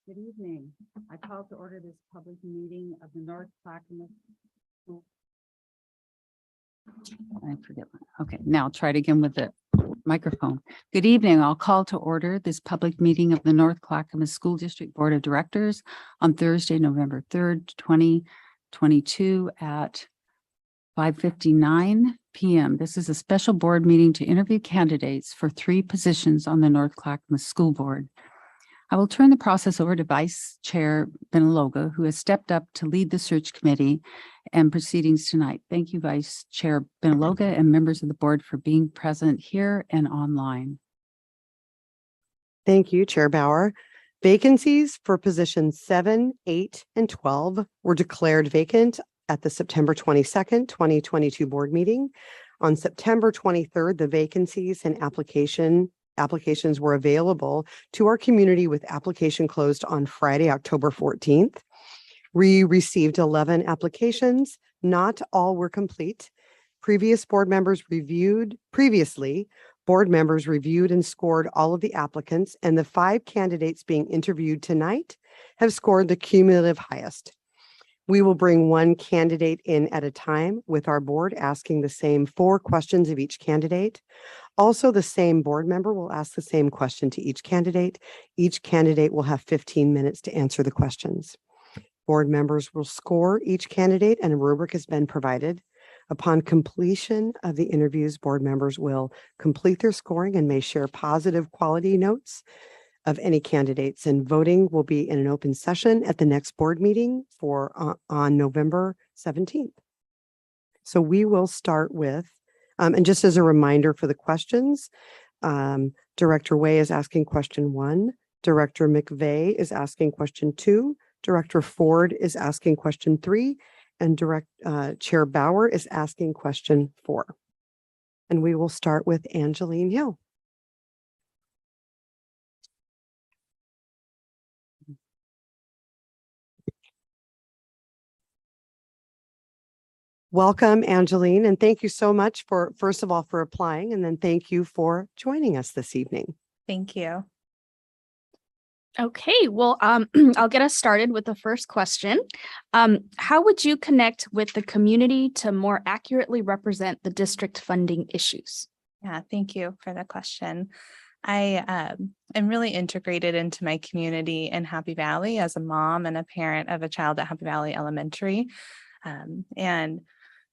Good evening. I call to order this public meeting of the North Clackamas. I forget. Okay, now I'll try it again with the microphone. Good evening. I'll call to order this public meeting of the North Clackamas School District Board of Directors on Thursday, November 3rd, 2022 at 5:59 p.m. This is a special board meeting to interview candidates for 3 positions on the North Clackamas School Board. I will turn the process over to Vice Chair Benaloga, who has stepped up to lead the search committee and proceedings tonight. Thank you, Vice Chair Benaloga and members of the board for being present here and online. Thank you, Chair Bauer. Vacancies for positions 7, 8, and 12 were declared vacant at the September 22nd, 2022 board meeting. On September 23rd, the vacancies and applications were available to our community with application closed on Friday, October 14th. We received 11 applications. Not all were complete. Previously, board members reviewed and scored all of the applicants, and the 5 candidates being interviewed tonight have scored the cumulative highest. We will bring 1 candidate in at a time with our board, asking the same 4 questions of each candidate. Also, the same board member will ask the same question to each candidate. Each candidate will have 15 minutes to answer the questions. Board members will score each candidate, and a rubric has been provided. Upon completion of the interviews, board members will complete their scoring and may share positive quality notes of any candidates, and voting will be in an open session at the next board meeting on November 17th. So we will start with, and just as a reminder for the questions, Director Way is asking question 1, Director McVeigh is asking question 2, Director Ford is asking question 3, and Chair Bauer is asking question 4. And we will start with Angeline Hill. Welcome, Angeline, and thank you so much for, first of all, for applying, and then thank you for joining us this evening. Thank you. Okay, well, I'll get us started with the first question. How would you connect with the community to more accurately represent the district funding issues? Yeah, thank you for the question. I am really integrated into my community in Happy Valley as a mom and a parent of a child at Happy Valley Elementary. And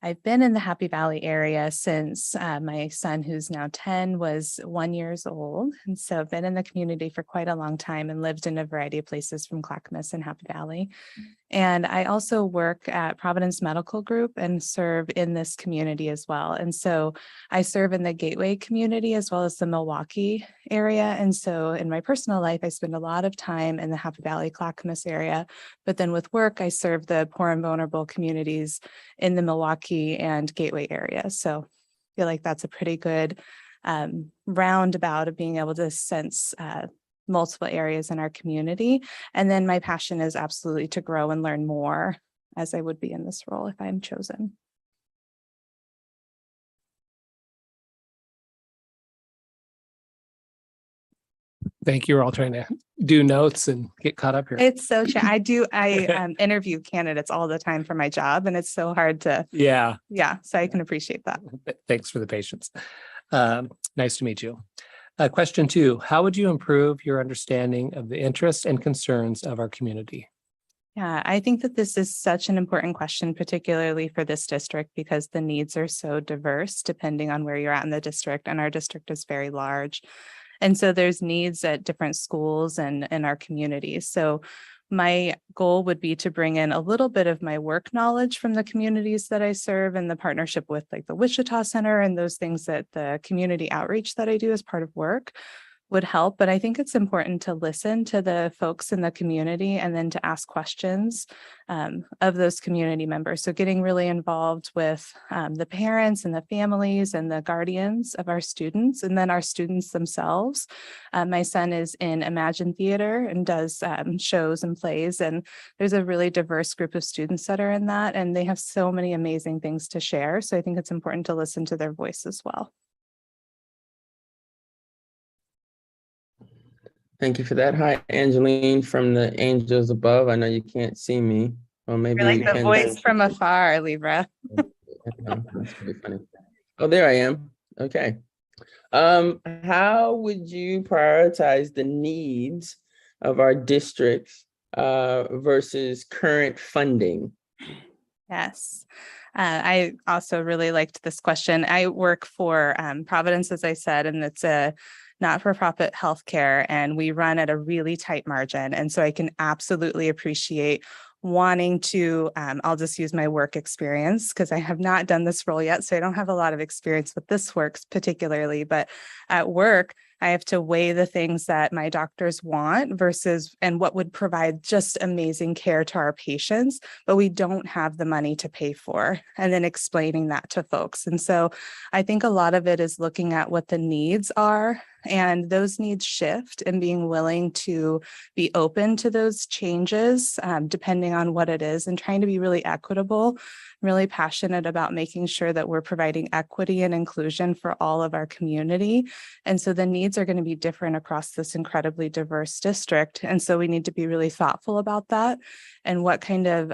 I've been in the Happy Valley area since my son, who's now 10, was 1 year old. And so I've been in the community for quite a long time and lived in a variety of places from Clackamas and Happy Valley. And I also work at Providence Medical Group and serve in this community as well. And so I serve in the Gateway community as well as the Milwaukee area. And so in my personal life, I spend a lot of time in the Happy Valley Clackamas area. But then with work, I serve the poor and vulnerable communities in the Milwaukee and Gateway area. So I feel like that's a pretty good roundabout of being able to sense multiple areas in our community. And then my passion is absolutely to grow and learn more, as I would be in this role if I'm chosen. Thank you. We're all trying to do notes and get caught up here. It's so I interview candidates all the time for my job, and it's so hard to so I can appreciate that. Thanks for the patience. Nice to meet you. Question 2, how would you improve your understanding of the interests and concerns of our community? Yeah, I think that this is such an important question, particularly for this district, because the needs are so diverse depending on where you're at in the district, and our district is very large. And so there's needs at different schools and in our community. So my goal would be to bring in a little bit of my work knowledge from the communities that I serve, and the partnership with like the Wichita Center and those things that the community outreach that I do as part of work would help. But I think it's important to listen to the folks in the community and then to ask questions of those community members. So getting really involved with the parents and the families and the guardians of our students, and then our students themselves. My son is in Imagine Theater and does shows and plays, and there's a really diverse group of students that are in that, and they have so many amazing things to share. So I think it's important to listen to their voice as well. Thank you for that. Hi, Angeline from the Angels Above. I know you can't see me. Well, maybe You're like you the can. voice from afar, Libra. That's pretty funny. Oh, there I am. Okay. How would you prioritize the needs of our districts versus current funding? Yes. I also really liked this question. I work for Providence, as I said, and it's a not-for-profit healthcare, and we run at a really tight margin. And so I can absolutely appreciate wanting to, I'll just use my work experience because I have not done this role yet, so I don't have a lot of experience with this works particularly, but at work, I have to weigh the things that my doctors want versus and what would provide just amazing care to our patients, but we don't have the money to pay for, and then explaining that to folks. And so I think a lot of it is looking at what the needs are, and those needs shift, and being willing to be open to those changes depending on what it is, and trying to be really equitable. I'm really passionate about making sure that we're providing equity and inclusion for all of our community. And so the needs are going to be different across this incredibly diverse district. And so we need to be really thoughtful about that and what kind of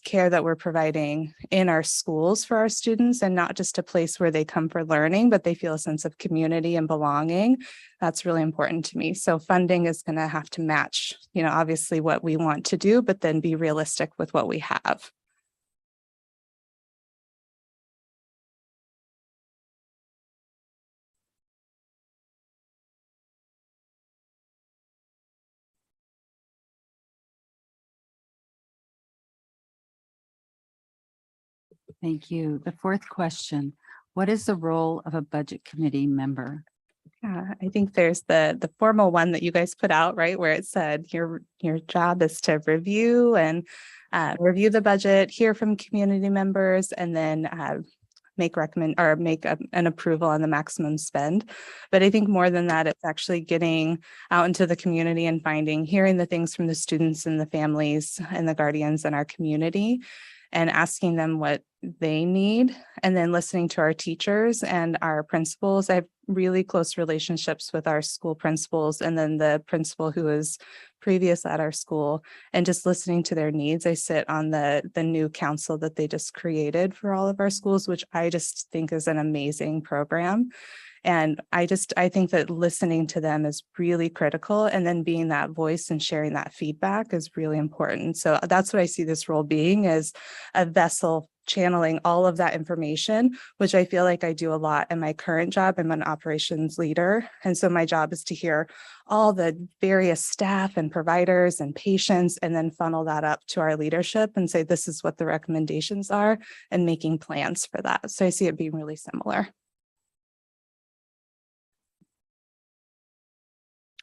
care that we're providing in our schools for our students, and not just a place where they come for learning, but they feel a sense of community and belonging. That's really important to me. So funding is going to have to match, obviously what we want to do, but then be realistic with what we have. Thank you. The fourth question, what is the role of a budget committee member? Yeah, I think there's the formal one that you guys put out, right, where it said your job is to review and review the budget, hear from community members, and then make an approval on the maximum spend. But I think more than that, it's actually getting out into the community and hearing the things from the students and the families and the guardians in our community, and asking them what they need, and then listening to our teachers and our principals. I have really close relationships with our school principals, and then the principal who was previous at our school, and just listening to their needs. I sit on the new council that they just created for all of our schools, which I just think is an amazing program. And I think that listening to them is really critical, and then being that voice and sharing that feedback is really important. So that's what I see this role being, as a vessel channeling all of that information, which I feel like I do a lot in my current job. I'm an operations leader. And so my job is to hear all the various staff and providers and patients, and then funnel that up to our leadership and say, this is what the recommendations are, and making plans for that. So I see it being really similar.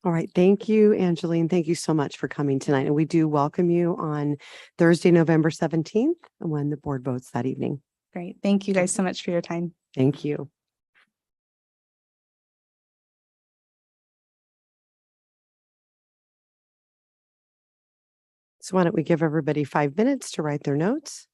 All right. Thank you, Angeline. Thank you so much for coming tonight. And we do welcome you on Thursday, November 17th, when the board votes that evening. Great. Thank you guys so much for your time. Thank you. So why don't we give everybody 5 minutes to write their notes?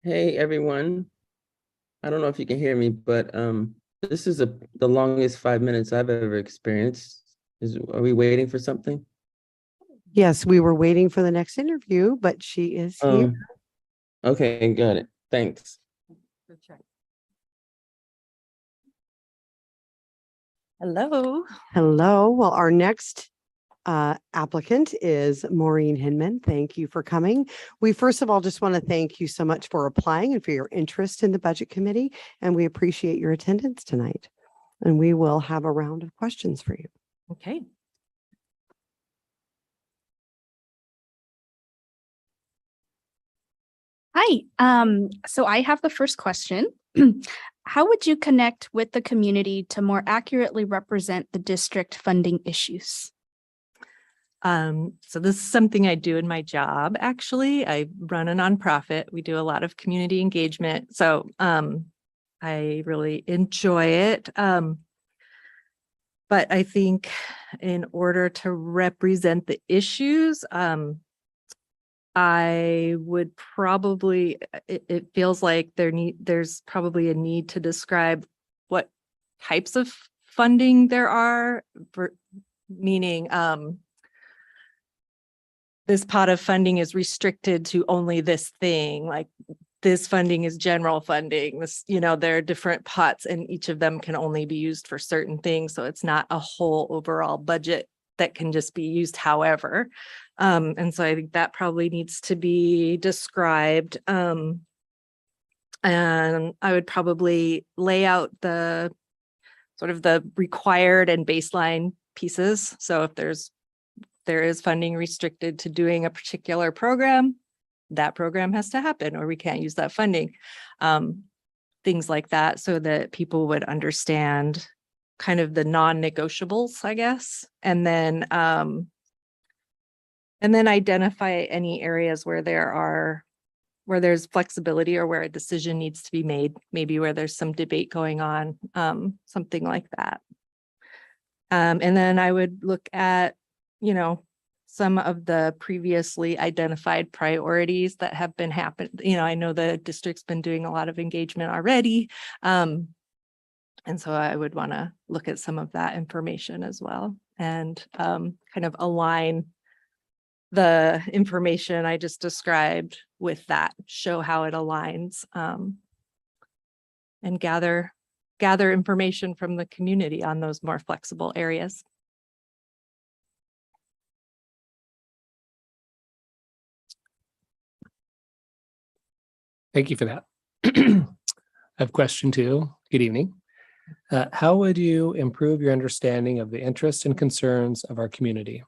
Hey, everyone. I don't know if you can hear me, but this is the longest 5 minutes I've ever experienced. Are we waiting for something? Yes, we were waiting for the next interview, but she is here. Okay, got it. Thanks. Hello. Hello. Well, our next applicant is Maureen Hinman. Thank you for coming. We first of all just want to thank you so much for applying and for your interest in the Budget Committee, and we appreciate your attendance tonight. And we will have a round of questions for you. Okay. Hi, so I have the first question. How would you connect with the community to more accurately represent the district funding issues? So this is something I do in my job. Actually, I run a nonprofit. We do a lot of community engagement. So I really enjoy it. But I think in order to represent the issues, I would probably, it feels like there's probably a need to describe what types of funding there are, meaning this pot of funding is restricted to only this thing, like this funding is general funding. This, there are different pots and each of them can only be used for certain things. So it's not a whole overall budget that can just be used however. And so I think that probably needs to be described. And I would probably lay out the sort of the required and baseline pieces. So if there is funding restricted to doing a particular program, that program has to happen or we can't use that funding. Things like that so that people would understand kind of the non-negotiables, I guess. And then identify any areas where there's flexibility or where a decision needs to be made, maybe where there's some debate going on, something like that. And then I would look at, some of the previously identified priorities that have been happening. I know the district's been doing a lot of engagement already. And so I would want to look at some of that information as well and kind of align the information I just described with that, show how it aligns, and gather information from the community on those more flexible areas. Thank you for that. I have question two. Good evening. How would you improve your understanding of the interests and concerns of our community?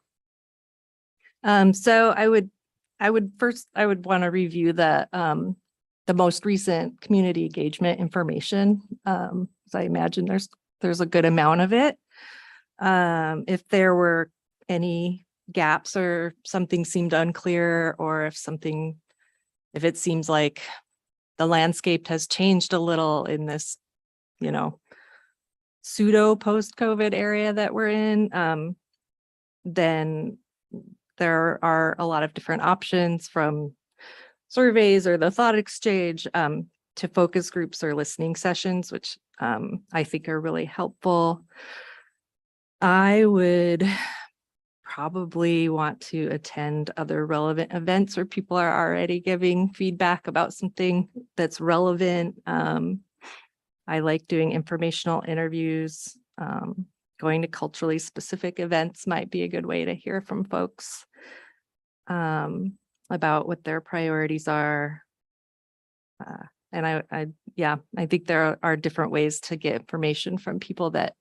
So I would want to review the most recent community engagement information. So I imagine there's a good amount of it. If there were any gaps or something seemed unclear, or if it seems like the landscape has changed a little in this, pseudo post-COVID area that we're in, then there are a lot of different options, from surveys or the thought exchange to focus groups or listening sessions, which I think are really helpful. I would probably want to attend other relevant events where people are already giving feedback about something that's relevant. I like doing informational interviews. Going to culturally specific events might be a good way to hear from folks about what their priorities are. And I think there are different ways to get information from people that,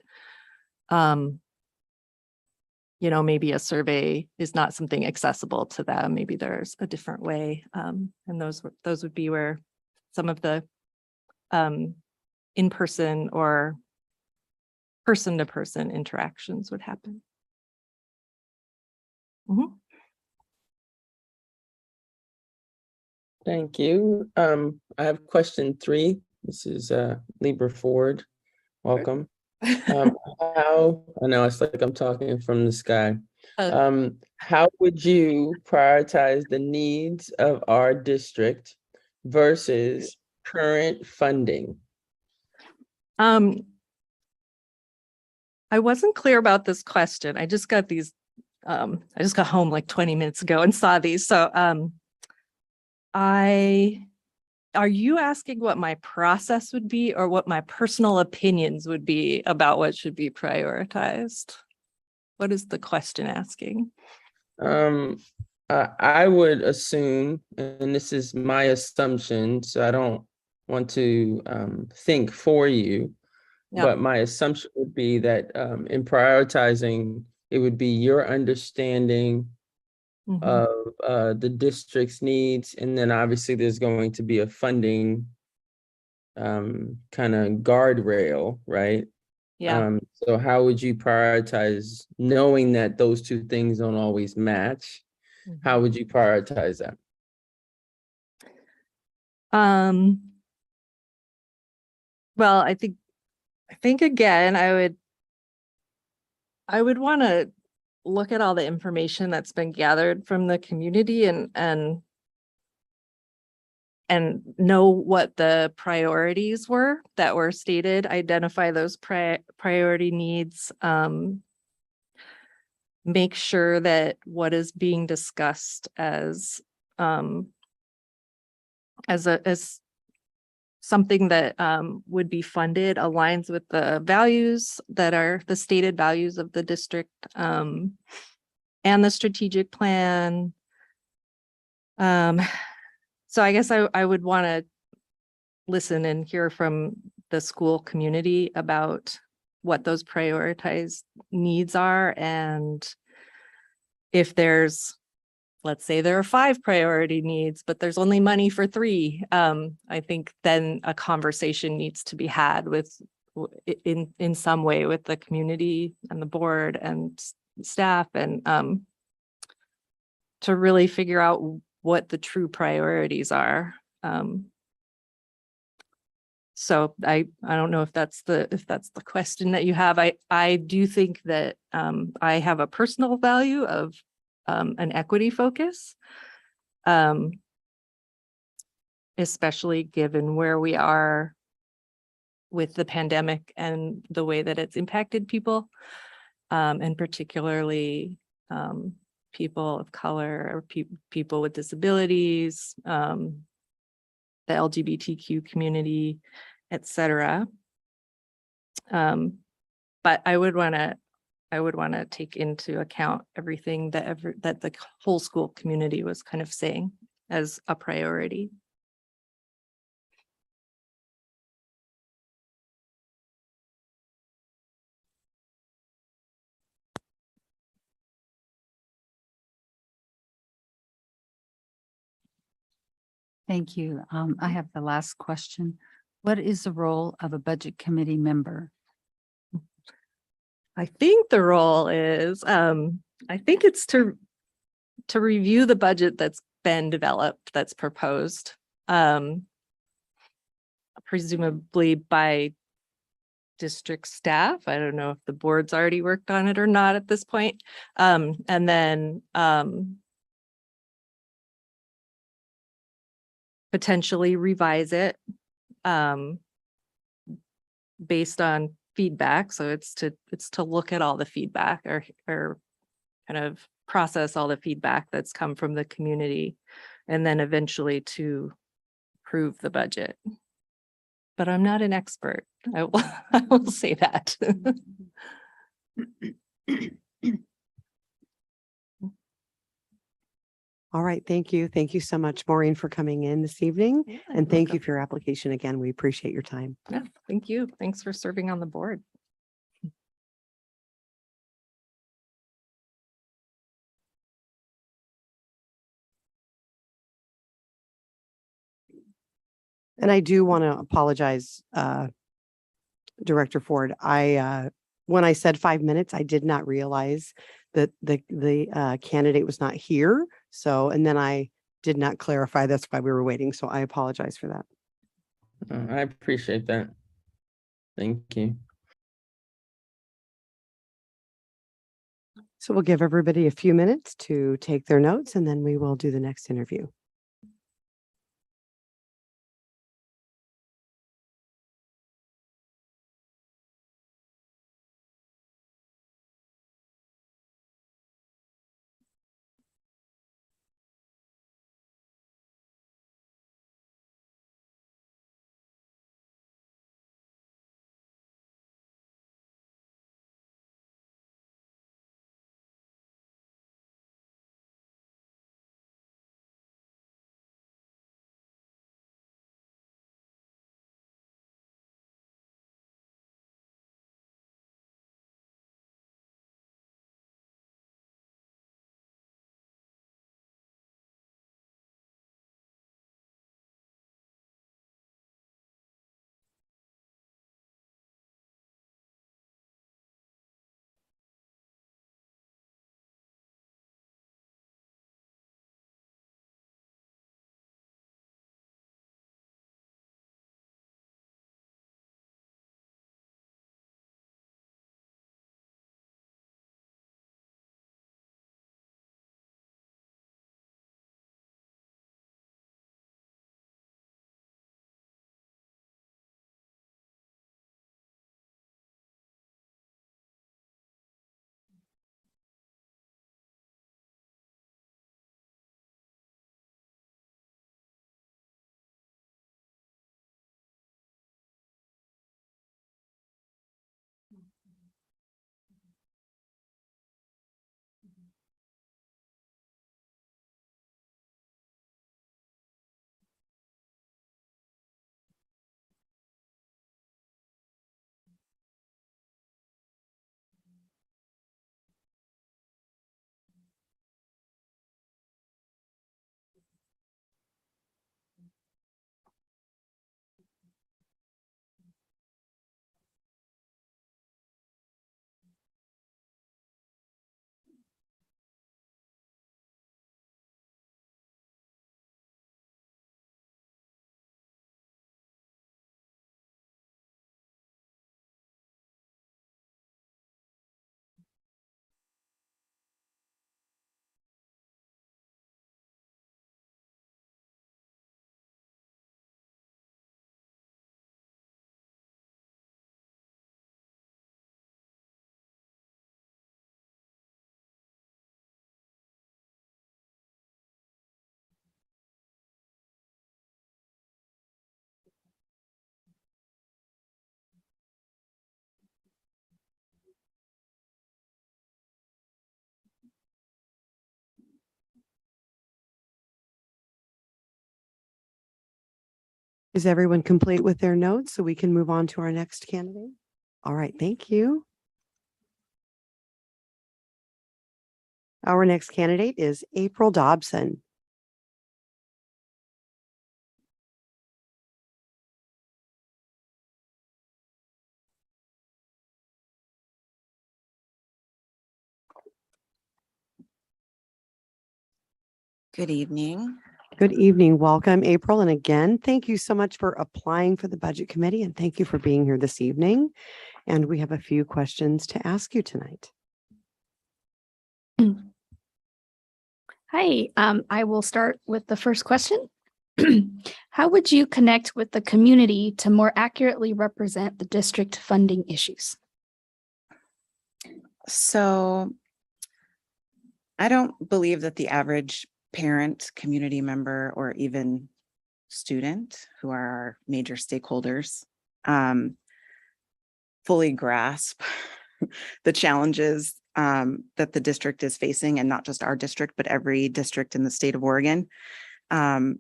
maybe a survey is not something accessible to them. Maybe there's a different way. And those would be where some of the in-person or person-to-person interactions would happen. Mhm. Thank you. I have question 3. This is Libra Ford. Welcome. How, I know it's like I'm talking from the sky. How would you prioritize the needs of our district versus current funding? I wasn't clear about this question. I just got these, I just got home like 20 minutes ago and saw these. So are you asking what my process would be, or what my personal opinions would be about what should be prioritized? What is the question asking? I would assume, and this is my assumption, so I don't want to think for you, but my assumption would be that in prioritizing, it would be your understanding of the district's needs, and then obviously there's going to be a funding kind of guardrail, right? So how would you prioritize, knowing that those two things don't always match? How would you prioritize that? Well, I think again, I would want to look at all the information that's been gathered from the community and know what the priorities were that were stated, identify those priority needs, make sure that what is being discussed as something that would be funded aligns with the values that are the stated values of the district and the strategic plan. So I guess I would want to listen and hear from the school community about what those prioritized needs are. And if let's say there are 5 priority needs, but there's only money for 3. I think then a conversation needs to be had in some way with the community and the board and staff, and to really figure out what the true priorities are. So I don't know if that's the question that you have. I do think that I have a personal value of an equity focus, especially given where we are with the pandemic and the way that it's impacted people, and particularly people of color or people with disabilities, the LGBTQ community, etc. But I would want to take into account everything that the whole school community was kind of saying as a priority. Thank you. I have the last question. What is the role of a budget committee member? I think the role is, I think it's to review the budget that's been developed, that's proposed. Presumably by district staff. I don't know if the board's already worked on it or not at this point. And then potentially revise it based on feedback. So it's to look at all the feedback or kind of process all the feedback that's come from the community and then eventually to approve the budget. But I'm not an expert. I will, I will say that. All right, thank you. Thank you so much, Maureen, for coming in this evening. And thank you for your application again. We appreciate your time. Yeah, thank you. Thanks for serving on the board. And I do want to apologize, Director Ford. When I said 5 minutes, I did not realize that the candidate was not here. So, and then I did not clarify. That's why we were waiting. So I apologize for that. I appreciate that. Thank you. So we'll give everybody a few minutes to take their notes and then we will do the next interview. Is everyone complete with their notes so we can move on to our next candidate? All right, thank you. Our next candidate is April Dobson. Good evening. Good evening. Welcome, April. And again, thank you so much for applying for the Budget Committee and thank you for being here this evening. And we have a few questions to ask you tonight. Hi, I will start with the first question. How would you connect with the community to more accurately represent the district funding issues? So I don't believe that the average parent, community member, or even student, who are our major stakeholders, fully grasp the challenges that the district is facing, and not just our district, but every district in the state of Oregon. The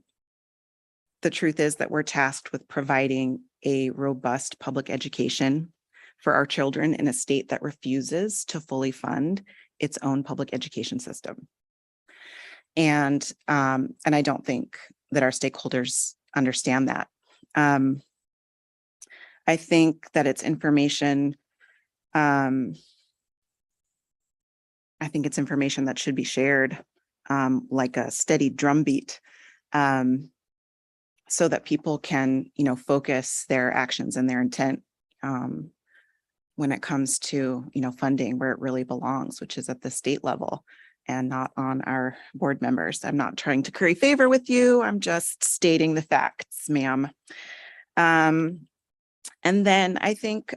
truth is that we're tasked with providing a robust public education for our children in a state that refuses to fully fund its own public education system. And I don't think that our stakeholders understand that. I think that it's information. I think it's information that should be shared like a steady drumbeat, so that people can, focus their actions and their intent when it comes to, funding where it really belongs, which is at the state level and not on our board members. I'm not trying to curry favor with you. I'm just stating the facts, ma'am. And then I think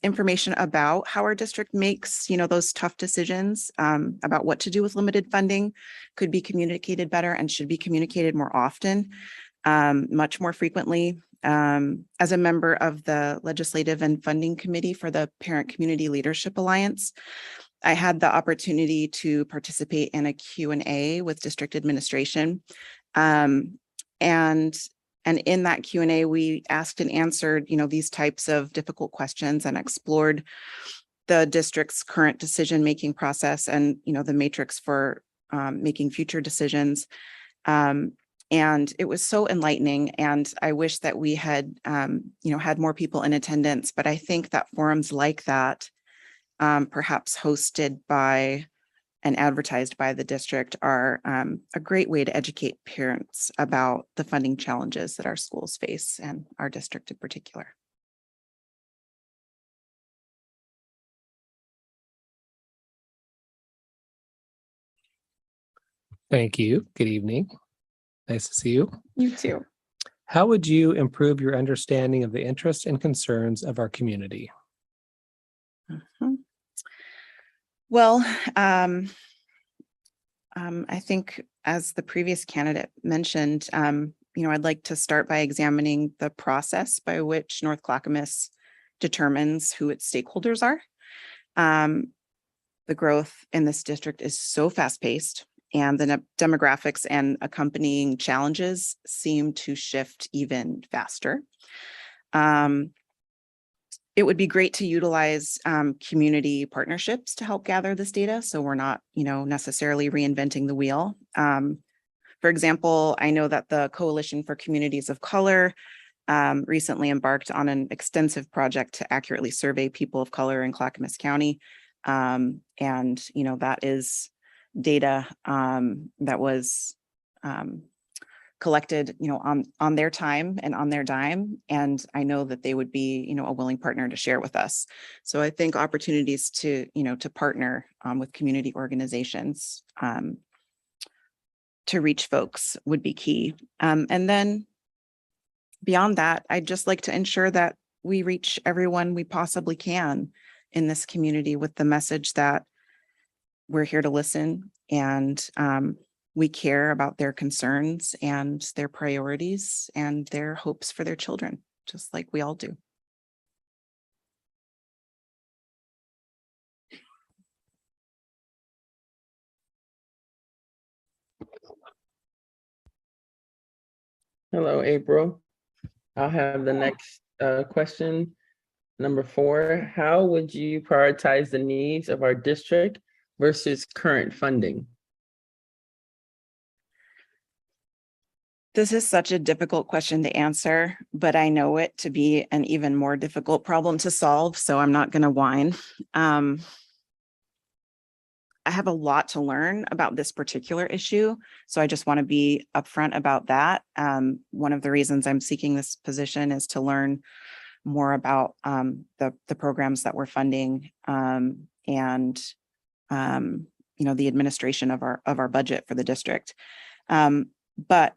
information about how our district makes, those tough decisions about what to do with limited funding could be communicated better and should be communicated more often, much more frequently. As a member of the Legislative and Funding Committee for the Parent Community Leadership Alliance, I had the opportunity to participate in a Q&A with district administration. And in that Q&A, we asked and answered, these types of difficult questions and explored the district's current decision-making process and, the matrix for making future decisions. And it was so enlightening. And I wish that we had, had more people in attendance. But I think that forums like that, perhaps hosted by and advertised by the district, are a great way to educate parents about the funding challenges that our schools face and our district in particular. Thank you. Good evening. Nice to see you. You too. How would you improve your understanding of the interests and concerns of our community? Well, I think, as the previous candidate mentioned, I'd like to start by examining the process by which North Clackamas determines who its stakeholders are. The growth in this district is so fast-paced, and the demographics and accompanying challenges seem to shift even faster. It would be great to utilize community partnerships to help gather this data, so we're not, necessarily reinventing the wheel. For example, I know that the Coalition for Communities of Color recently embarked on an extensive project to accurately survey people of color in Clackamas County. And, that is data that was collected, on their time and on their dime. And I know that they would be, a willing partner to share with us. So I think opportunities to, to partner with community organizations to reach folks would be key. And then beyond that, I'd just like to ensure that we reach everyone we possibly can in this community with the message that we're here to listen, and we care about their concerns and their priorities and their hopes for their children, just like we all do. Hello, April. I'll have the next question. Number 4, how would you prioritize the needs of our district versus current funding? This is such a difficult question to answer, but I know it to be an even more difficult problem to solve, so I'm not going to whine. I have a lot to learn about this particular issue. So I just want to be upfront about that. One of the reasons I'm seeking this position is to learn more about the programs that we're funding and the administration of our budget for the district. But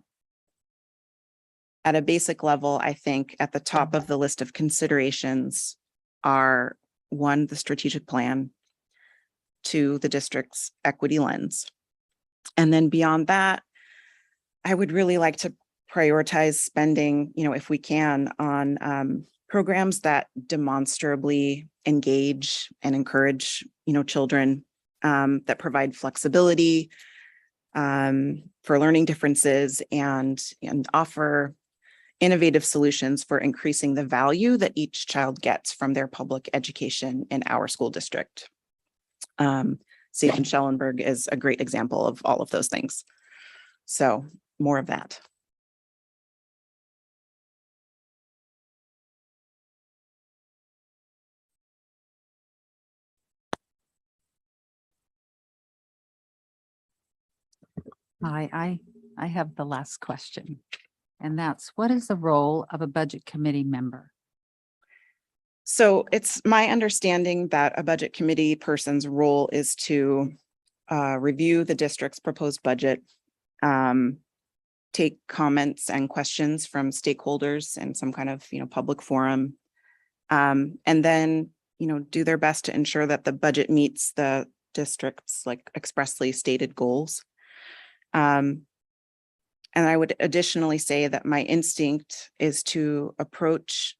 at a basic level, I think at the top of the list of considerations are, one, the strategic plan, two, the district's equity lens. And then beyond that, I would really like to prioritize spending, if we can, on programs that demonstrably engage and encourage, children, that provide flexibility for learning differences and offer innovative solutions for increasing the value that each child gets from their public education in our school district. Safe and Schellenberg is a great example of all of those things. So more of that. I have the last question. And that's, what is the role of a budget committee member? So it's my understanding that a budget committee person's role is to review the district's proposed budget, take comments and questions from stakeholders in some kind of, public forum, and then, do their best to ensure that the budget meets the district's expressly stated goals. And I would additionally say that my instinct is to approach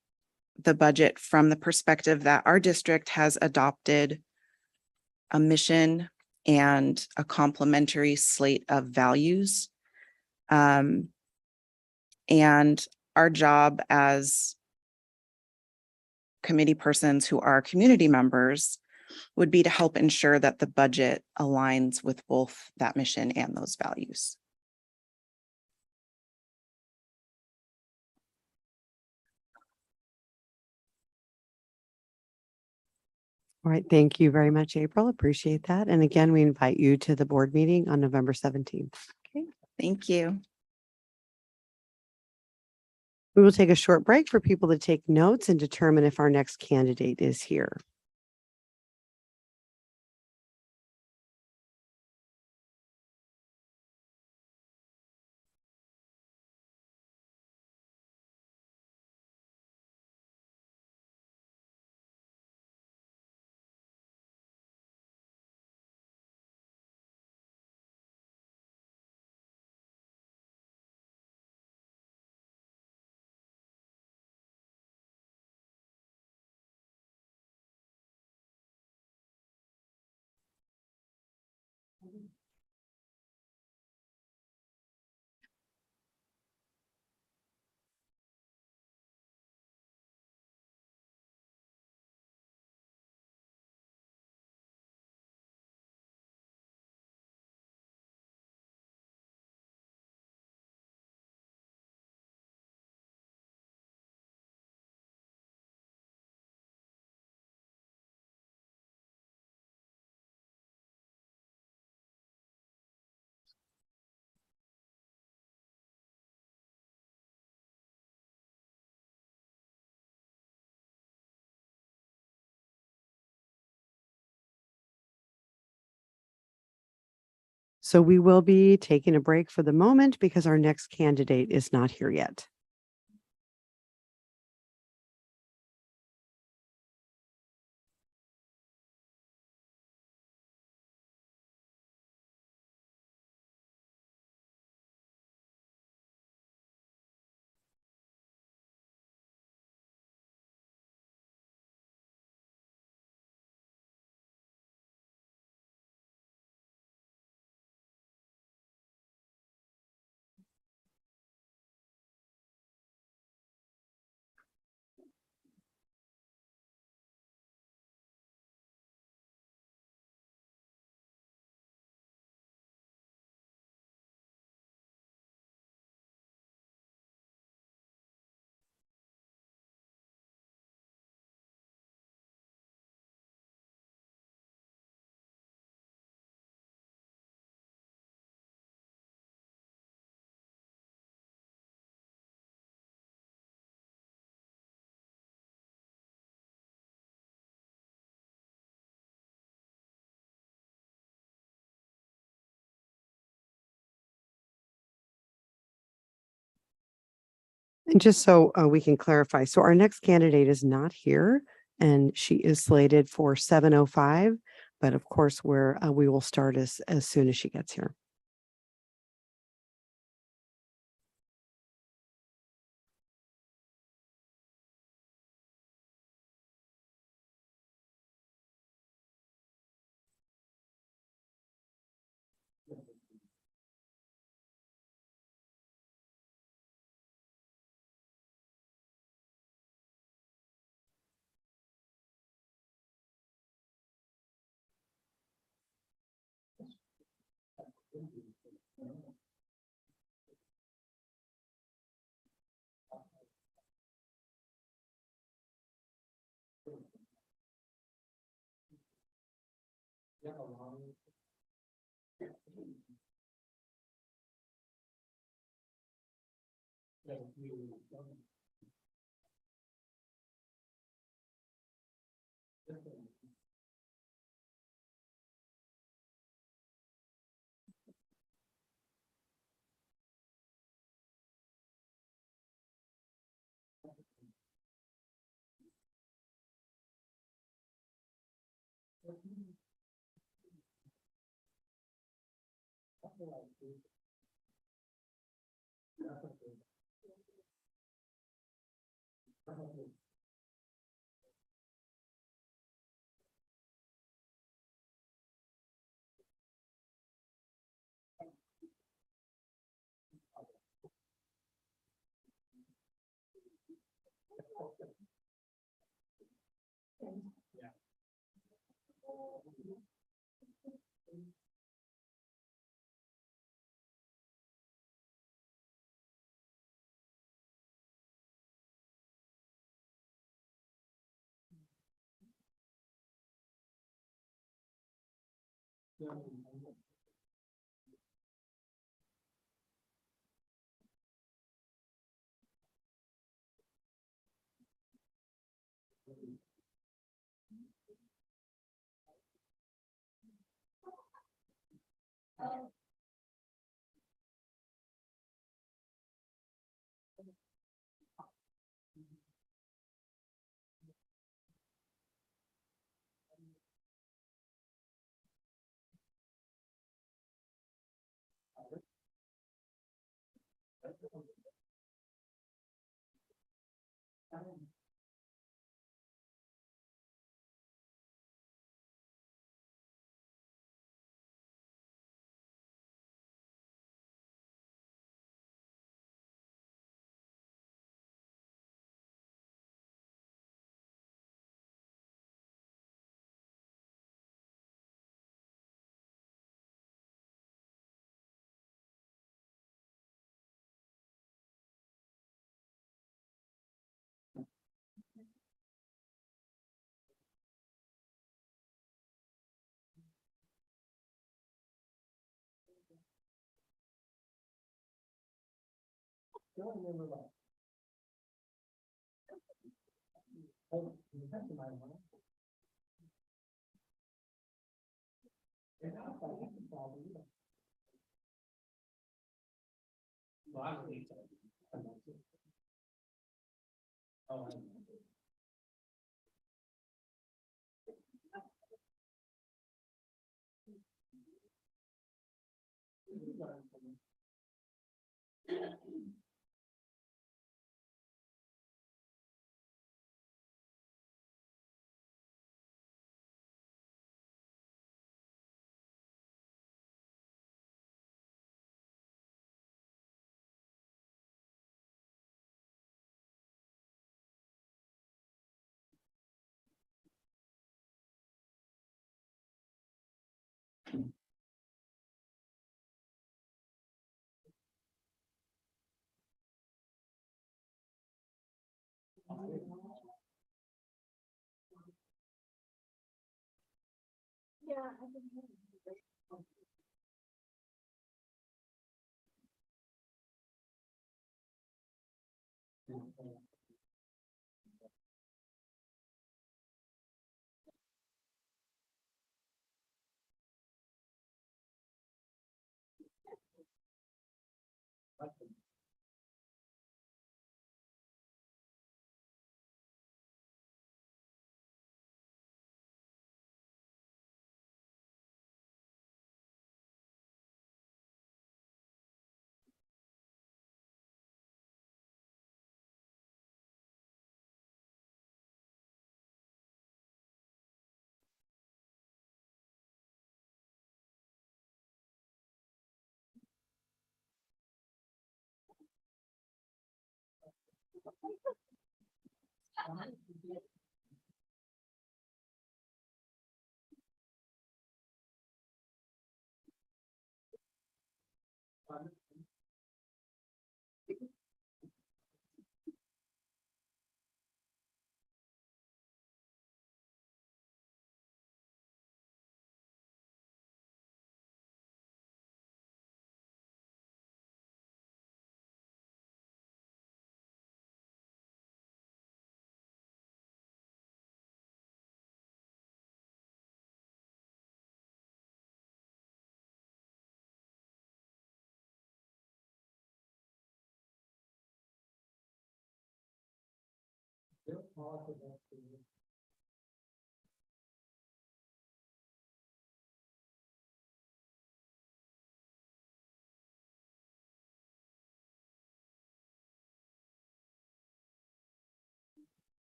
the budget from the perspective that our district has adopted a mission and a complementary slate of values. And our job as committee persons who are community members would be to help ensure that the budget aligns with both that mission and those values. All right. Thank you very much, April. Appreciate that. And again, we invite you to the board meeting on November 17th. Okay, thank you. We will take a short break for people to take notes and determine if our next candidate is here. So we will be taking a break for the moment because our next candidate is not here yet. And just so we can clarify, so our next candidate is not here and she is slated for 7:05. But of course, we will start as soon as she gets here.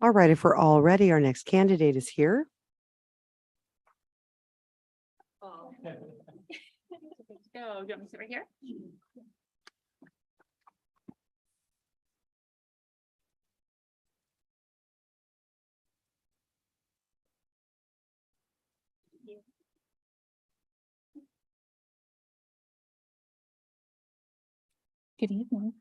All right, if we're all ready, our next candidate is here. Go. Do you want me to sit right here? Good evening.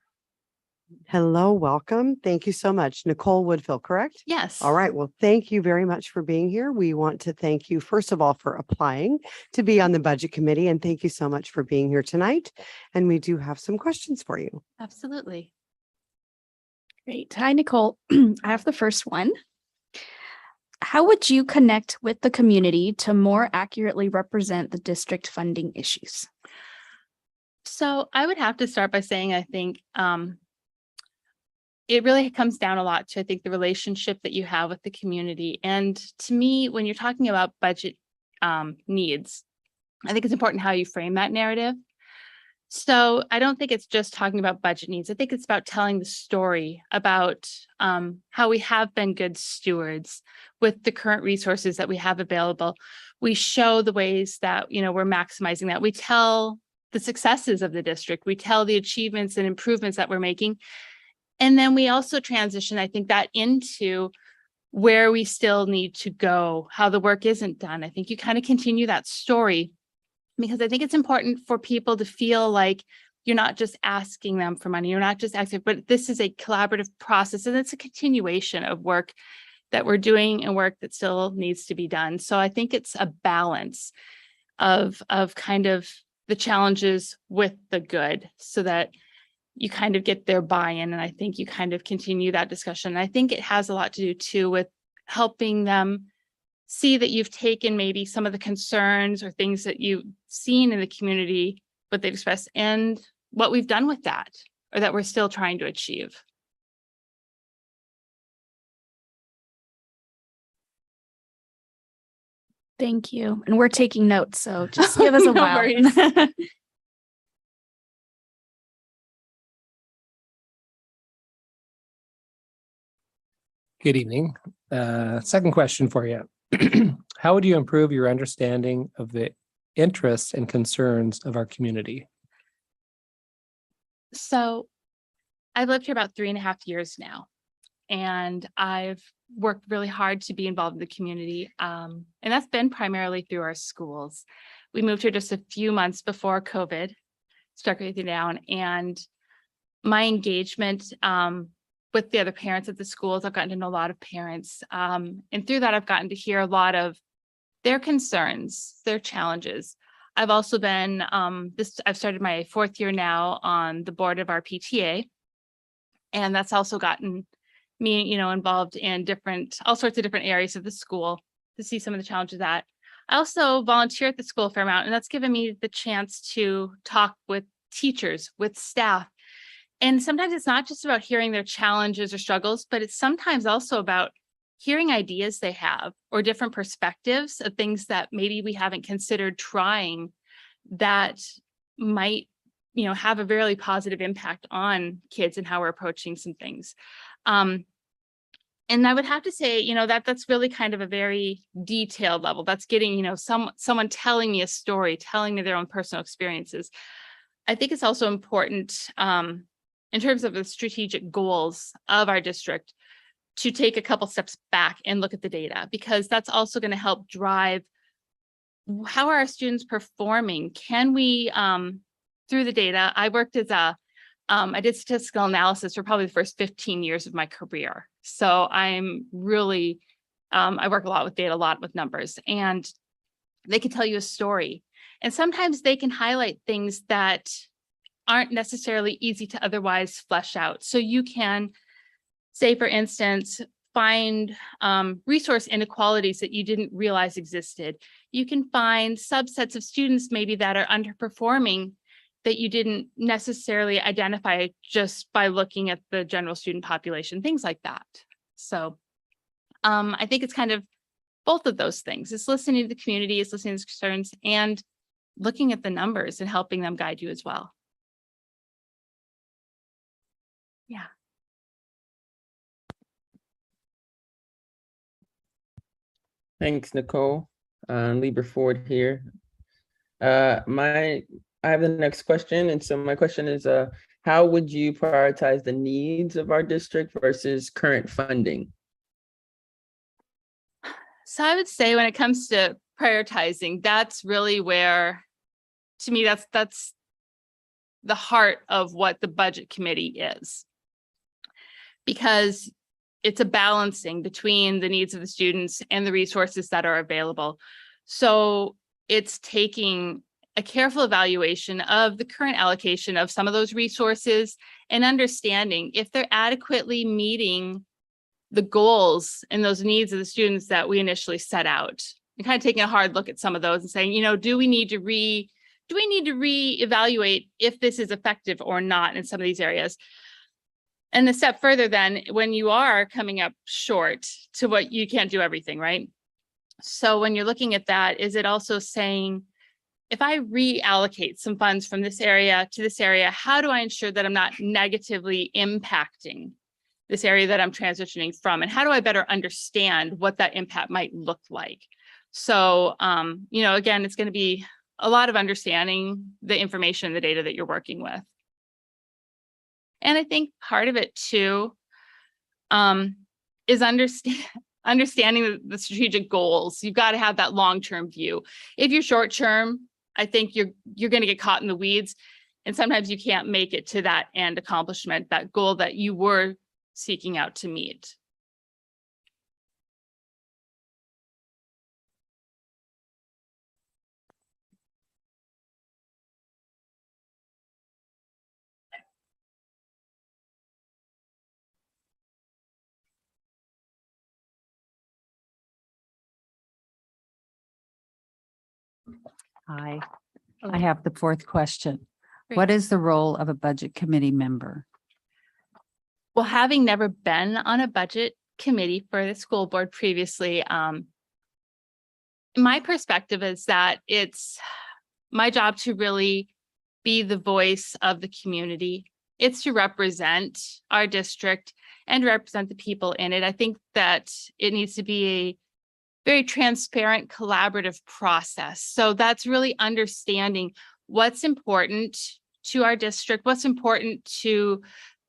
Hello, welcome. Thank you so much. Nicole Woodfill, correct? Yes. All right. Well, thank you very much for being here. We want to thank you, first of all, for applying to be on the budget committee. And thank you so much for being here tonight. And we do have some questions for you. Absolutely. Great. Hi, Nicole. I have the first one. How would you connect with the community to more accurately represent the district funding issues? So I would have to start by saying, I think it really comes down a lot to, I think, the relationship that you have with the community. And to me, when you're talking about budget needs, I think it's important how you frame that narrative. So I don't think it's just talking about budget needs. I think it's about telling the story about how we have been good stewards with the current resources that we have available. We show the ways that, we're maximizing that. We tell the successes of the district. We tell the achievements and improvements that we're making. And then we also transition, I think, that into where we still need to go, how the work isn't done. I think you kind of continue that story, because I think it's important for people to feel like you're not just asking them for money, you're not just asking, but this is a collaborative process, and it's a continuation of work that we're doing and work that still needs to be done. So I think it's a balance of kind of the challenges with the good, so that you kind of get their buy-in. And I think you kind of continue that discussion. And I think it has a lot to do too with helping them see that you've taken maybe some of the concerns or things that you've seen in the community, what they've expressed, and what we've done with that, or that we're still trying to achieve. Thank you. And we're taking notes, so just give us a No while. worries. Good evening. Second question for you. How would you improve your understanding of the interests and concerns of our community? So I've lived here about 3.5 years now, and I've worked really hard to be involved in the community. And that's been primarily through our schools. We moved here just a few months before COVID struck everything down, and my engagement with the other parents at the schools, I've gotten to know a lot of parents. And through that, I've gotten to hear a lot of their concerns, their challenges. I've also been, I've started my 4th year now on the board of our PTA. And that's also gotten me, involved in all sorts of different areas of the school to see some of the challenges that. I also volunteer at the school a fair amount, and that's given me the chance to talk with teachers, with staff. And sometimes it's not just about hearing their challenges or struggles, but it's sometimes also about hearing ideas they have or different perspectives of things that maybe we haven't considered trying that might, have a really positive impact on kids and how we're approaching some things. And I would have to say, that's really kind of a very detailed level. That's getting, someone telling me a story, telling me their own personal experiences. I think it's also important in terms of the strategic goals of our district to take a couple steps back and look at the data, because that's also going to help drive how are our students performing. Can we, through the data, I worked as I did statistical analysis for probably the first 15 years of my career. So I'm really, I work a lot with data, a lot with numbers, and they can tell you a story. And sometimes they can highlight things that aren't necessarily easy to otherwise flesh out. So you can say, for instance, find resource inequalities that you didn't realize existed. You can find subsets of students maybe that are underperforming that you didn't necessarily identify just by looking at the general student population, things like that. So I think it's kind of both of those things. It's listening to the community, it's listening to concerns, and looking at the numbers and helping them guide you as well. Yeah. Thanks, Nicole. Lieber Ford here. I have the next question. And so my question is, how would you prioritize the needs of our district versus current funding? So I would say when it comes to prioritizing, that's really where, to me, that's the heart of what the budget committee is. Because it's a balancing between the needs of the students and the resources that are available. So it's taking a careful evaluation of the current allocation of some of those resources and understanding if they're adequately meeting the goals and those needs of the students that we initially set out. And kind of taking a hard look at some of those and saying, do we need to reevaluate if this is effective or not in some of these areas? And a step further then, when you are coming up short to what you can't do everything, right? So when you're looking at that, is it also saying, if I reallocate some funds from this area to this area, how do I ensure that I'm not negatively impacting this area that I'm transitioning from? And how do I better understand what that impact might look like? So, again, it's going to be a lot of understanding the information, the data that you're working with. And I think part of it too is understanding the strategic goals. You've got to have that long-term view. If you're short-term, I think you're going to get caught in the weeds, and sometimes you can't make it to that end accomplishment, that goal that you were seeking out to meet. Hi, I have the 4th question. Great. What is the role of a budget committee member? Well, having never been on a budget committee for the school board previously, my perspective is that it's my job to really be the voice of the community. It's to represent our district and represent the people in it. I think that it needs to be a very transparent, collaborative process. So that's really understanding what's important to our district, what's important to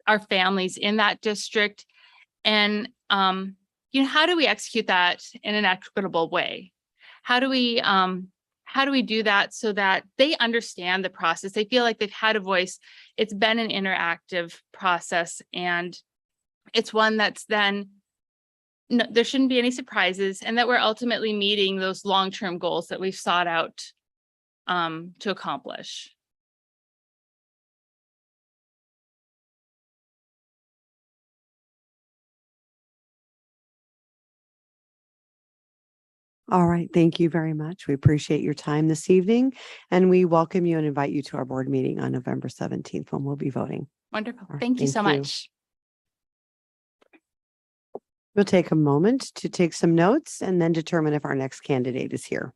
our families in that district, and how do we execute that in an equitable way? How do we how do we do that so that they understand the process? They feel like they've had a voice. It's been an interactive process, and it's one that's then no, there shouldn't be any surprises, and that we're ultimately meeting those long-term goals that we've sought out to accomplish. All right. Thank you very much. We appreciate your time this evening, and we welcome you and invite you to our board meeting on November 17th when we'll be voting. Wonderful. All right, Thank you so thank you. much. We'll take a moment to take some notes and then determine if our next candidate is here.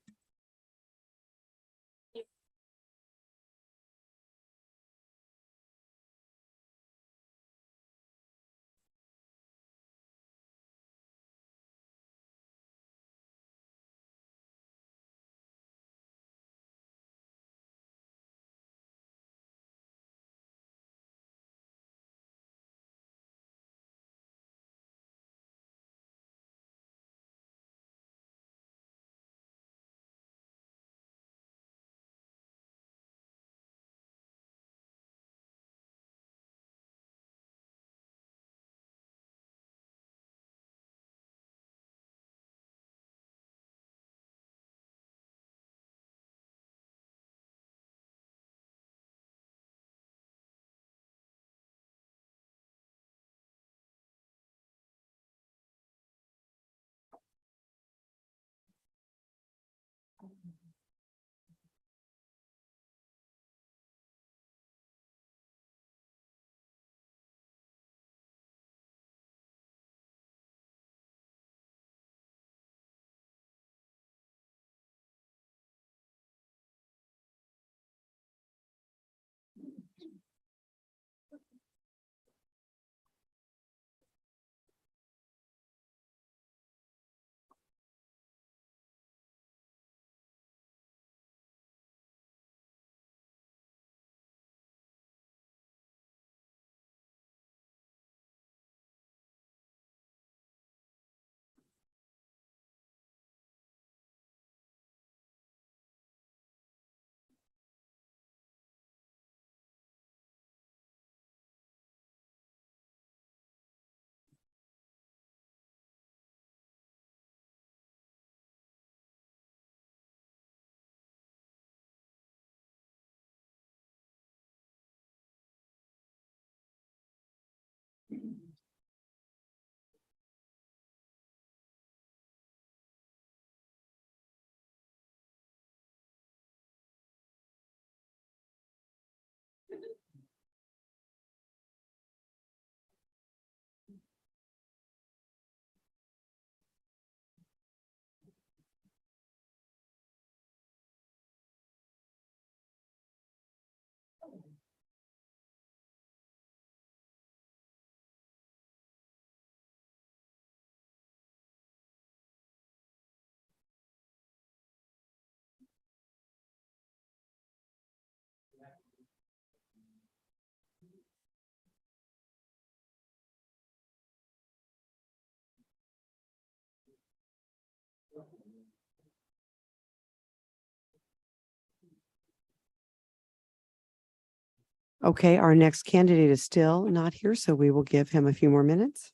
Okay, our next candidate is still not here, so we will give him a few more minutes.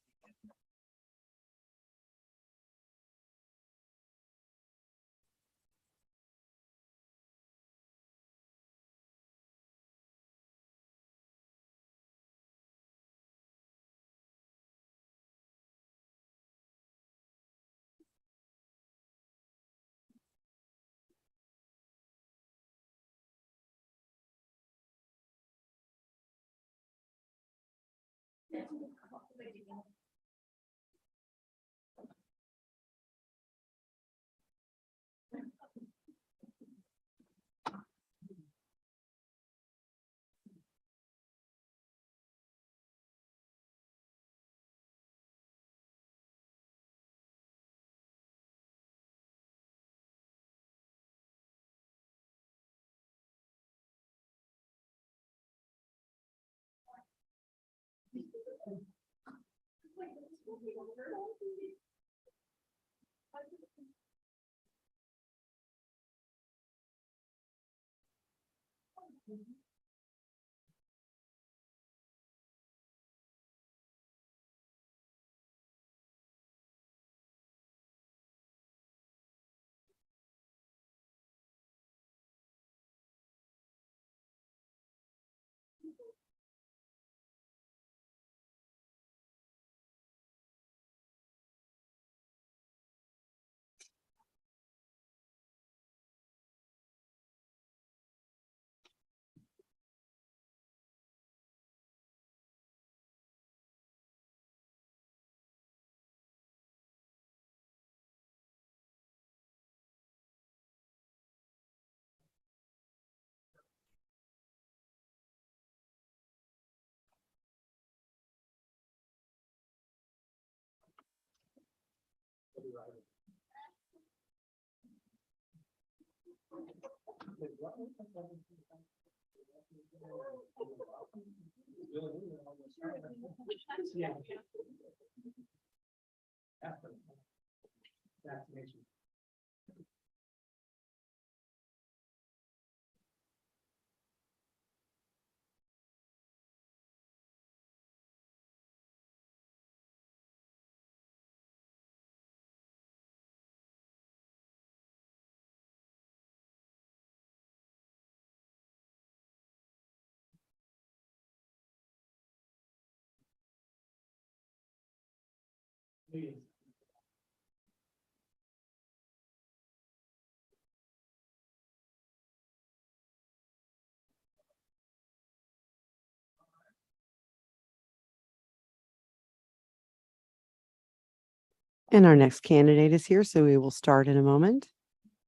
And our next candidate is here, so we will start in a moment.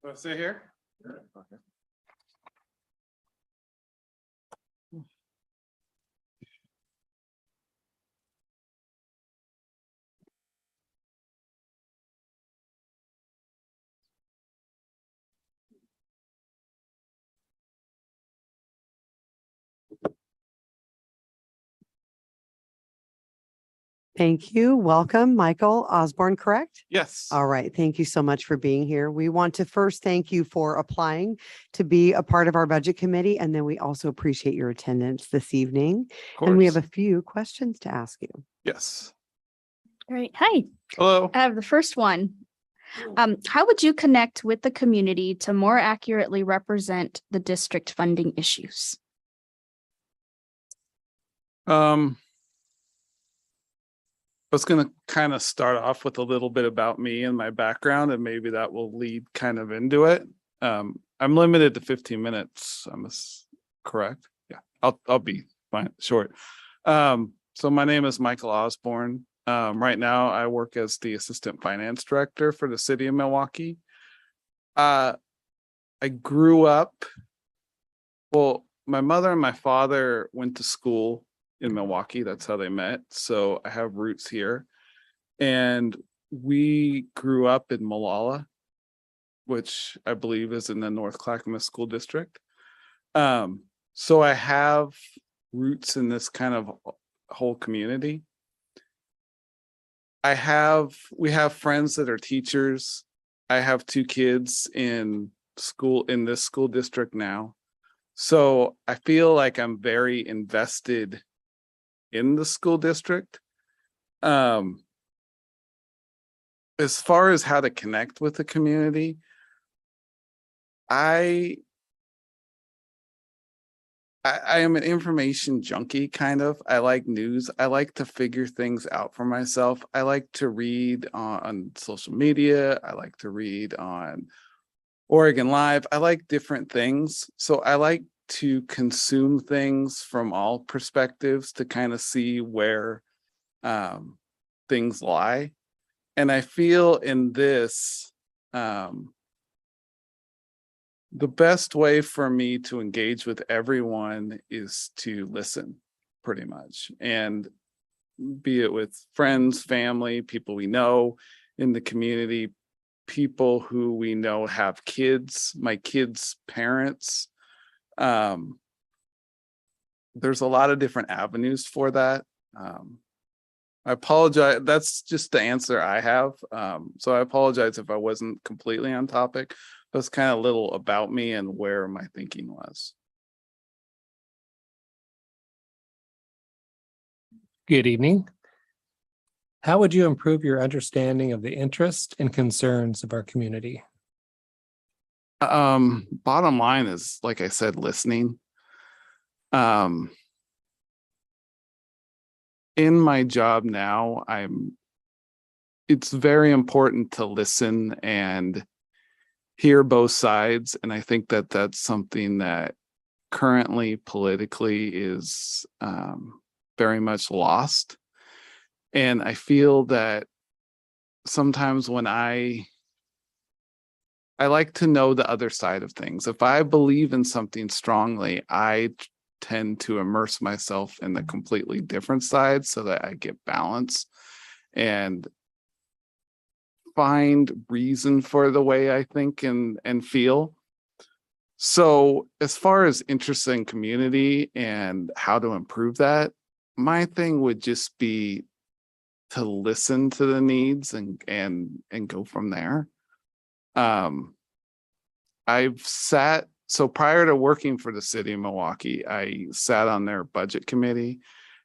Do I stay here? Thank you. Welcome, Michael Osborne, correct? Yes. All right. Thank you so much for being here. We want to first thank you for applying to be a part of our budget committee. And then we also appreciate your attendance this evening. Of And we have course. a few questions to ask you. Yes. Great. Hi, Hello. I have the first one. How would you connect with the community to more accurately represent the district funding issues? I was going to kind of start off with a little bit about me and my background, and maybe that will lead kind of into it. I'm limited to 15 minutes. Correct? Yeah, I'll be fine, short. So my name is Michael Osborne. Right now I work as the assistant finance director for the city of Milwaukee. I grew up, well, my mother and my father went to school in Milwaukee. That's how they met. So I have roots here. And we grew up in Malala, which I believe is in the North Clackamas School District. So I have roots in this kind of whole community. We have friends that are teachers. I have 2 kids in school in this school district now. So I feel like I'm very invested in the school district. As far as how to connect with the community, I am an information junkie, kind of. I like news. I like to figure things out for myself. I like to read on social media. I like to read on Oregon Live. I like different things. So I like to consume things from all perspectives to kind of see where things lie. And I feel in this, the best way for me to engage with everyone is to listen, pretty much. And be it with friends, family, people we know in the community, people who we know have kids, my kids' parents. There's a lot of different avenues for that. I apologize. That's just the answer I have. So I apologize if I wasn't completely on topic. That's kind of little about me and where my thinking was. Good evening. How would you improve your understanding of the interests and concerns of our community? Bottom line is, like I said, listening. In my job now, it's very important to listen and hear both sides. And I think that that's something that currently politically is very much lost. And I feel that sometimes when I like to know the other side of things. If I believe in something strongly, I tend to immerse myself in the completely different side so that I get balance and find reason for the way I think and feel. So as far as interest in community and how to improve that, my thing would just be to listen to the needs and go from there. So prior to working for the city of Milwaukee, I sat on their budget committee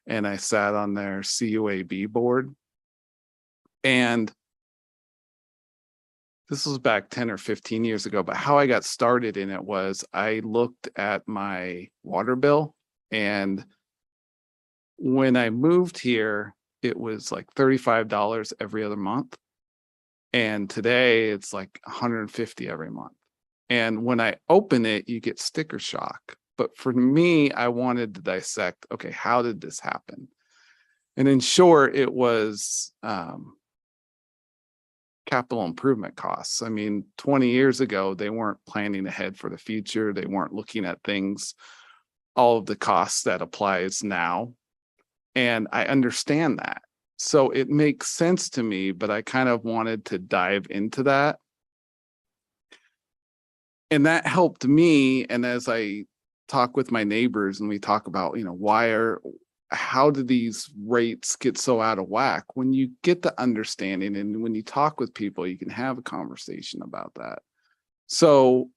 and I sat on their CUAB board. And this was back 10 or 15 years ago, but how I got started in it was I looked at my water bill, and when I moved here, it was like $35 every other month. And today it's like $150 every month. And when I open it, you get sticker shock. But for me, I wanted to dissect, okay, how did this happen? And in short, it was capital improvement costs. I mean, 20 years ago, they weren't planning ahead for the future. They weren't looking at things, all of the costs that applies now. And I understand that. So it makes sense to me, but I kind of wanted to dive into that. And that helped me. And as I talk with my neighbors and we talk about, how do these rates get so out of whack? When you get the understanding and when you talk with people, you can have a conversation about that. So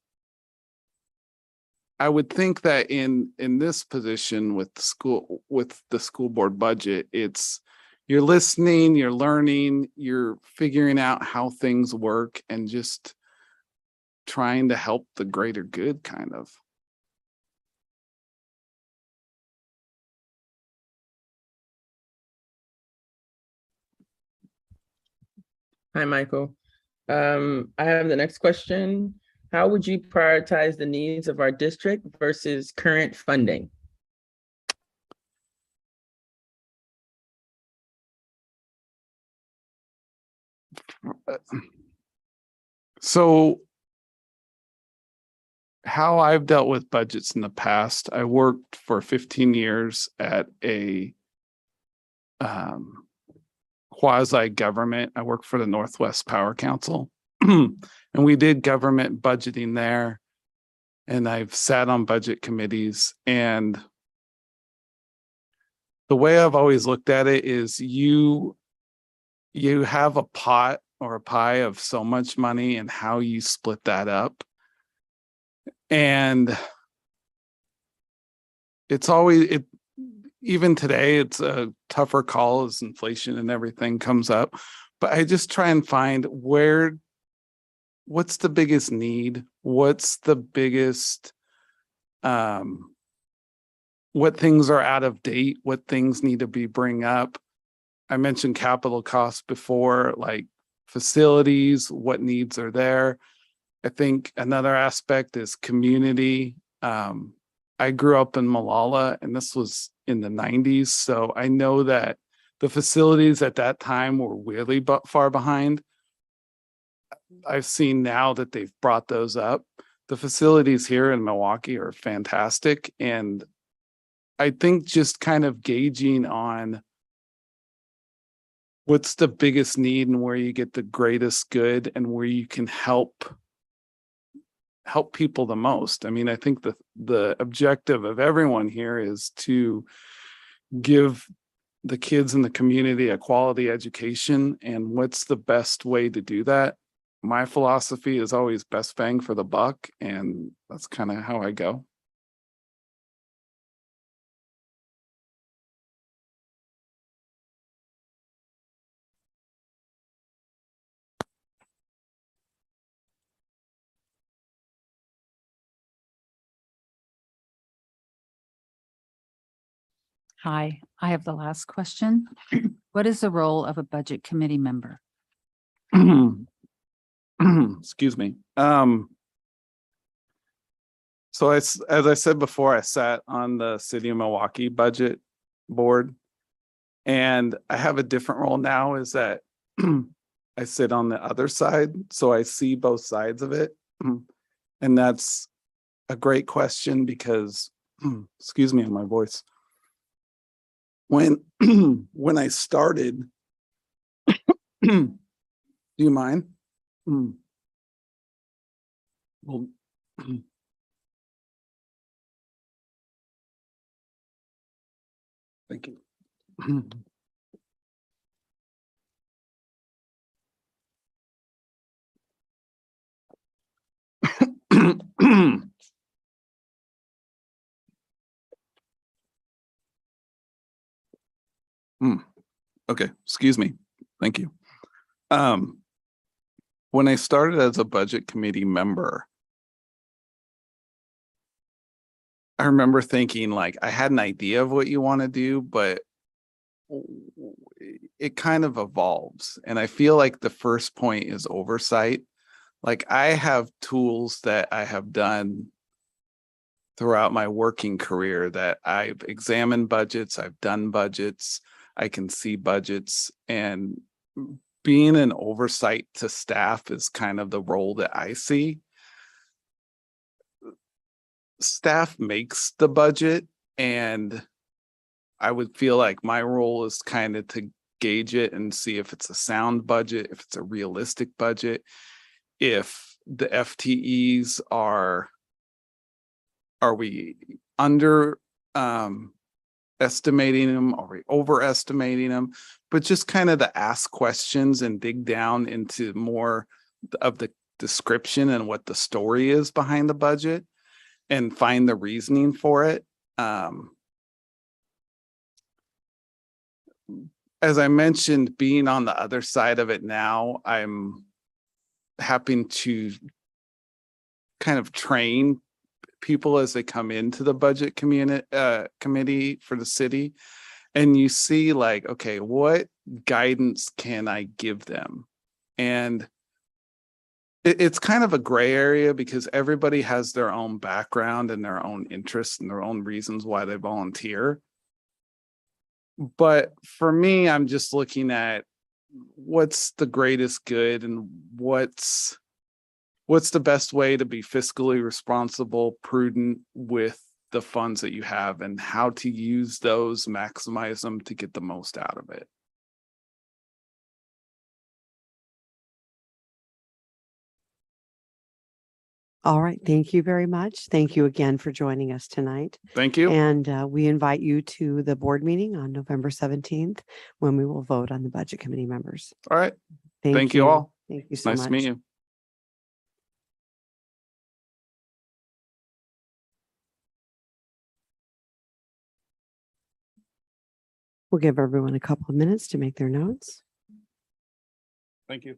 I would think that in this position with the school board budget, you're listening, you're learning, you're figuring out how things work and just trying to help the greater good, kind of. Hi, Michael. I have the next question. How would you prioritize the needs of our district versus current funding? So how I've dealt with budgets in the past, I worked for 15 years at a quasi-government. I worked for the Northwest Power Council and we did government budgeting there. And I've sat on budget committees, and the way I've always looked at it is you have a pot or a pie of so much money and how you split that up. And it's always, even today, it's a tougher call as inflation and everything comes up. But I just try and find what's the biggest need? What's the biggest, what things are out of date? What things need to be bring up? I mentioned capital costs before, like facilities, what needs are there. I think another aspect is community. I grew up in Malala, and this was in the 90s. So I know that the facilities at that time were really far behind. I've seen now that they've brought those up. The facilities here in Milwaukee are fantastic. And I think just kind of gauging on what's the biggest need and where you get the greatest good and where you can help people the most. I mean, I think the objective of everyone here is to give the kids in the community a quality education. And what's the best way to do that? My philosophy is always best bang for the buck, and that's kind of how I go. Hi, I have the last question. What is the role of a budget committee member? Excuse me. So as I said before, I sat on the City of Milwaukee budget board. And I have a different role now, is that I sit on the other side, so I see both sides of it. And that's a great question because, excuse me on my voice. When when I started, do you mind? Well, thank you. Okay, excuse me. Thank you. When I started as a budget committee member, I remember thinking like I had an idea of what you want to do, but it kind of evolves. And I feel like the first point is oversight. Like I have tools that I have done throughout my working career that I've examined budgets, I've done budgets, I can see budgets, and being an oversight to staff is kind of the role that I see. Staff makes the budget, and I would feel like my role is kind of to gauge it and see if it's a sound budget, if it's a realistic budget, if the FTEs are we under estimating them? Are we overestimating them? But just kind of to ask questions and dig down into more of the description and what the story is behind the budget and find the reasoning for it. As I mentioned, being on the other side of it now, I'm having to kind of train people as they come into the budget committee for the city. And you see like, okay, what guidance can I give them? And it's kind of a gray area because everybody has their own background and their own interests and their own reasons why they volunteer. But for me, I'm just looking at what's the greatest good and what's the best way to be fiscally responsible, prudent with the funds that you have and how to use those, maximize them to get the most out of it. All right. Thank you very much. Thank you again for joining us tonight. Thank you. And we invite you to the board meeting on November 17th when we will vote on the budget committee members. All right. Thank you all. Thank you so Nice much. to meet you. We'll give everyone a couple of minutes to make their notes. Thank you.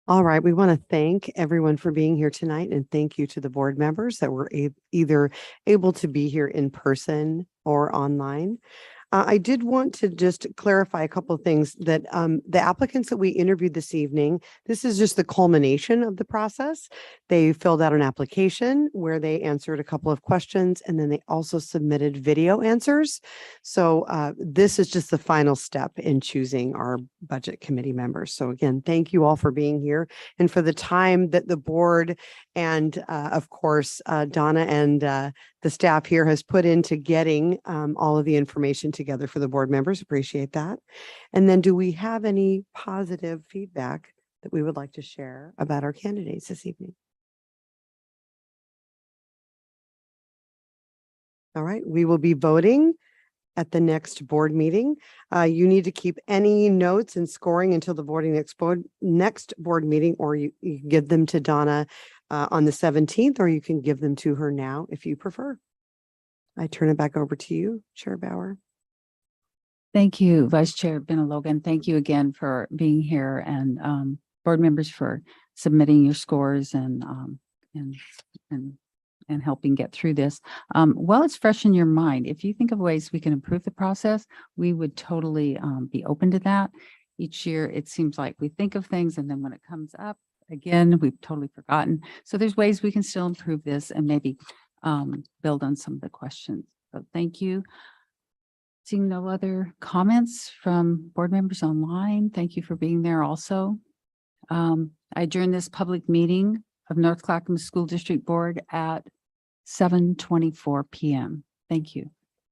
All right. We want to thank everyone for being here tonight, and thank you to the board members that were either able to be here in person or online. I did want to just clarify a couple of things that the applicants that we interviewed this evening, this is just the culmination of the process. They filled out an application where they answered a couple of questions, and then they also submitted video answers. So this is just the final step in choosing our budget committee members. So again, thank you all for being here and for the time that the board and of course, Donna and the staff here has put into getting all of the information together for the board members. Appreciate that. And then do we have any positive feedback that we would like to share about our candidates this evening? All right, we will be voting at the next board meeting. You need to keep any notes and scoring until the next board meeting, or you can give them to Donna on the 17th, or you can give them to her now if you prefer. I turn it back over to you, Chair Bauer. Thank you, Vice Chair Benalogan. Thank you again for being here, and board members for submitting your scores and helping get through this. While it's fresh in your mind, if you think of ways we can improve the process, we would totally be open to that. Each year, it seems like we think of things, and then when it comes up again, we've totally forgotten. So there's ways we can still improve this and maybe build on some of the questions. So thank you. Seeing no other comments from board members online, thank you for being there also. I adjourn this public meeting of North Clackamas School District Board at 7:24 p.m. Thank you.